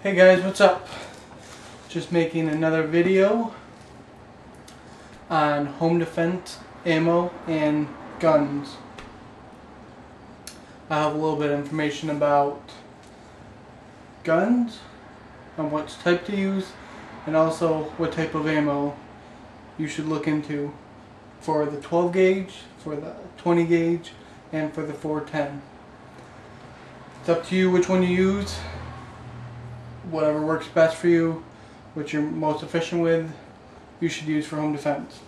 Hey guys, what's up? Just making another video on home defense ammo and guns. I have a little bit of information about guns, on what type to use, and also what type of ammo you should look into for the 12 gauge, for the 20 gauge, and for the 410. It's up to you which one you use. Whatever works best for you, what you're most efficient with, you should use for home defense.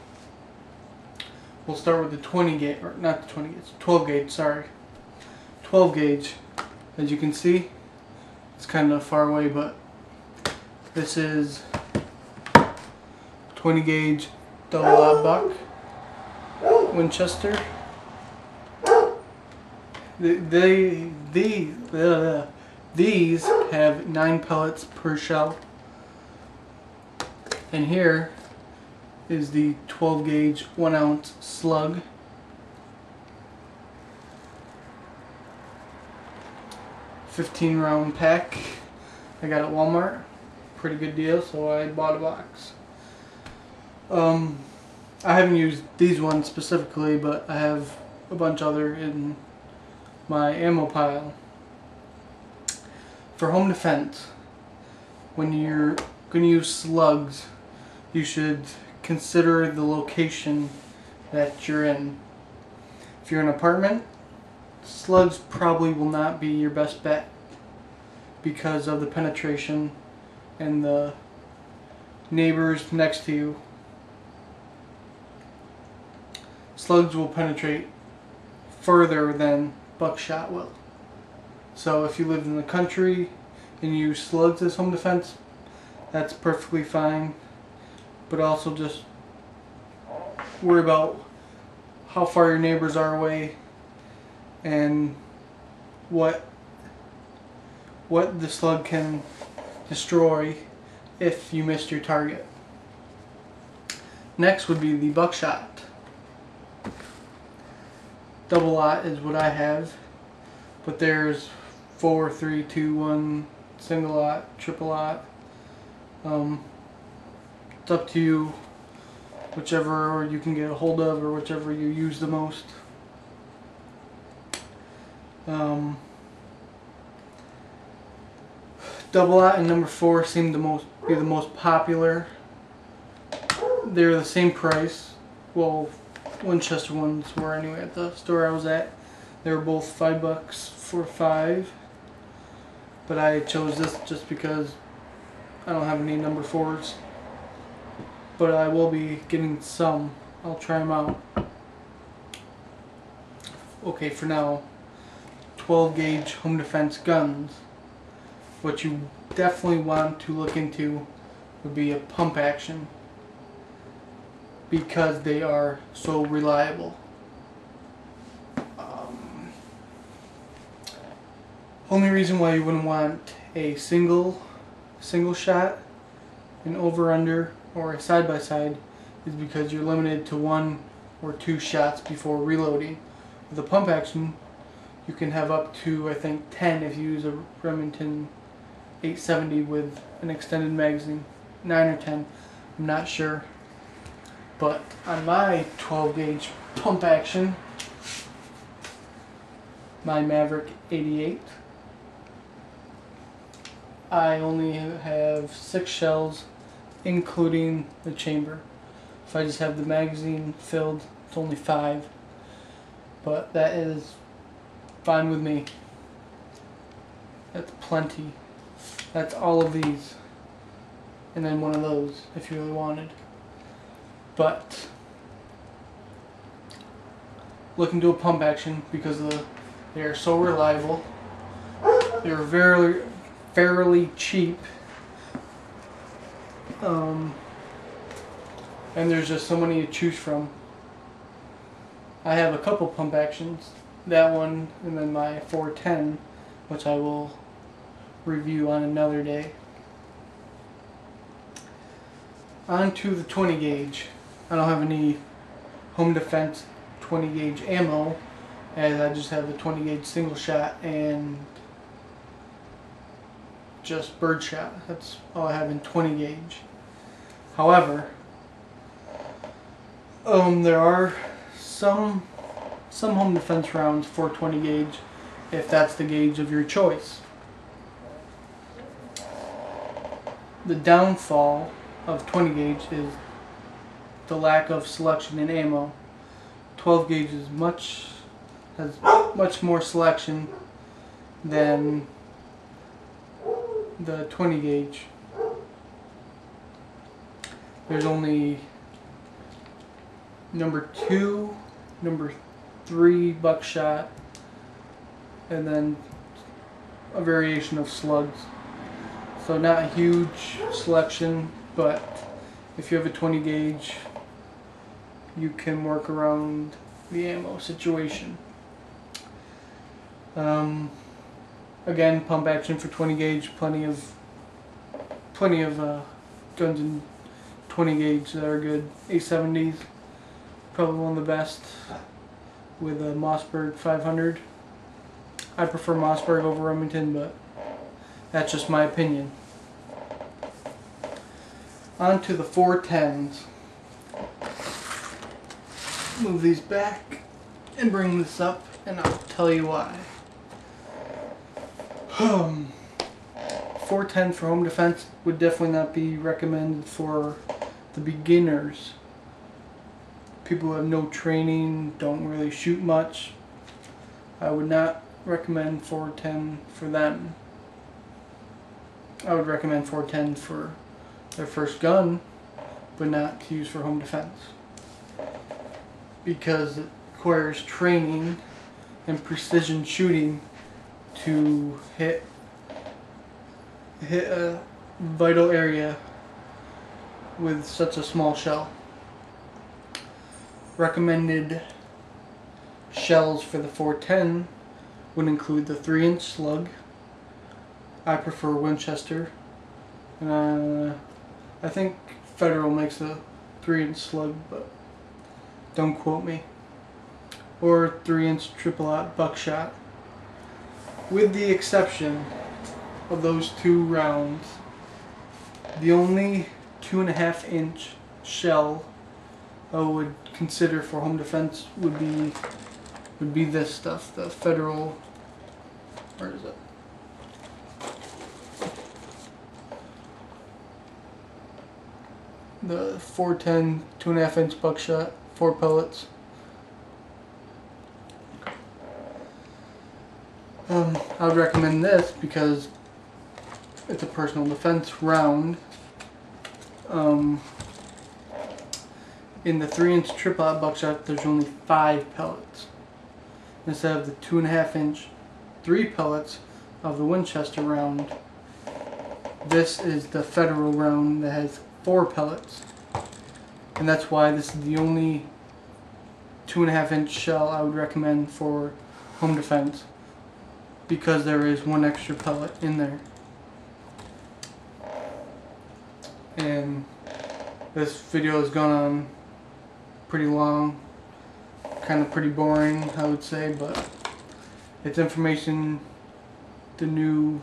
We'll start with the 20 gauge, or not the 20 gauge, 12 gauge, sorry. 12 gauge, as you can see, it's kind of far away, but this is 20 gauge double-aught buck Winchester. These have 9 pellets per shell, and here is the 12 gauge 1 ounce slug. $15 round pack. I got it at Walmart. Pretty good deal, so I bought a box. I haven't used these ones specifically, but I have a bunch other in my ammo pile. For home defense, when you're going to use slugs, you should consider the location that you're in. If you're in an apartment, slugs probably will not be your best bet because of the penetration and the neighbors next to you. Slugs will penetrate further than buckshot will. So if you live in the country and you use slugs as home defense, that's perfectly fine. But also just worry about how far your neighbors are away and what the slug can destroy if you missed your target. Next would be the buckshot. Double-aught is what I have, but there's 4, 3, 2, 1, single-aught, triple-aught. It's up to you, whichever you can get a hold of or whichever you use the most. Double-aught and number 4 seem to be the most popular. They're the same price. Well, Winchester ones were anyway at the store I was at. They were both $5 for 5. But I chose this just because I don't have any number 4s. But I will be getting some. I'll try them out. Okay, for now, 12 gauge home defense guns. What you definitely want to look into would be a pump action, because they are so reliable. Only reason why you wouldn't want a single shot, an over-under, or a side-by-side is because you're limited to 1 or 2 shots before reloading. With a pump action, you can have up to, I think, 10 if you use a Remington 870 with an extended magazine. 9 or 10, I'm not sure. But on my 12 gauge pump action, my Maverick 88, I only have 6 shells, including the chamber. If I just have the magazine filled, it's only 5. But that is fine with me. That's plenty. That's all of these. And then one of those, if you really wanted. But look into a pump action because they are so reliable. They're fairly cheap. And there's just so many to choose from. I have a couple pump actions. That one and then my 410, which I will review on another day. On to the 20 gauge. I don't have any home defense 20 gauge ammo, as I just have the 20 gauge single shot and just birdshot. That's all I have in 20 gauge. However, there are some home defense rounds for 20 gauge if that's the gauge of your choice. The downfall of 20 gauge is the lack of selection in ammo. 12 gauge has much more selection than the 20 gauge. There's only number 2, number 3 buckshot, and then a variation of slugs. So not a huge selection, but if you have a 20 gauge, you can work around the ammo situation. Again, pump action for 20 gauge, plenty of guns in 20 gauge that are good. A70s, probably one of the best, with a Mossberg 500. I prefer Mossberg over Remington, but that's just my opinion. On to the 410s. Move these back and bring this up, and I'll tell you why. 410 for home defense would definitely not be recommended for the beginners. People who have no training, don't really shoot much. I would not recommend 410 for them. I would recommend 410 for their first gun, but not to use for home defense, because it requires training and precision shooting to hit a vital area with such a small shell. Recommended shells for the 410 would include the 3-inch slug. I prefer Winchester. I think Federal makes a 3-inch slug, but don't quote me. Or 3-inch triple-aught buckshot. With the exception of those 2 rounds, the only 2.5-inch shell I would consider for home defense would be this stuff, the Federal. Where is it? The 410 2.5-inch buckshot, 4 pellets. I would recommend this because it's a personal defense round. In the 3-inch triple-aught buckshot, there's only 5 pellets instead of the 2.5-inch 3 pellets of the Winchester round. This is the Federal round that has 4 pellets, and that's why this is the only 2.5-inch shell I would recommend for home defense, because there is 1 extra pellet in there. And this video has gone on pretty long, kind of pretty boring, I would say, but it's information the new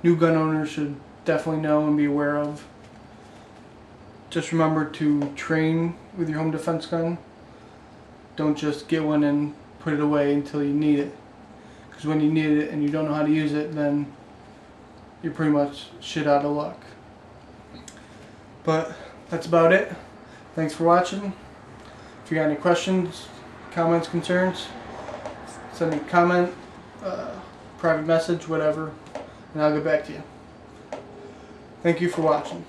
gun owners should definitely know and be aware of. Just remember to train with your home defense gun. Don't just get one and put it away until you need it, because when you need it and you don't know how to use it, then you're pretty much shit out of luck. But that's about it. Thanks for watching. If you got any questions, comments, concerns, send me a comment, private message, whatever, and I'll get back to you. Thank you for watching.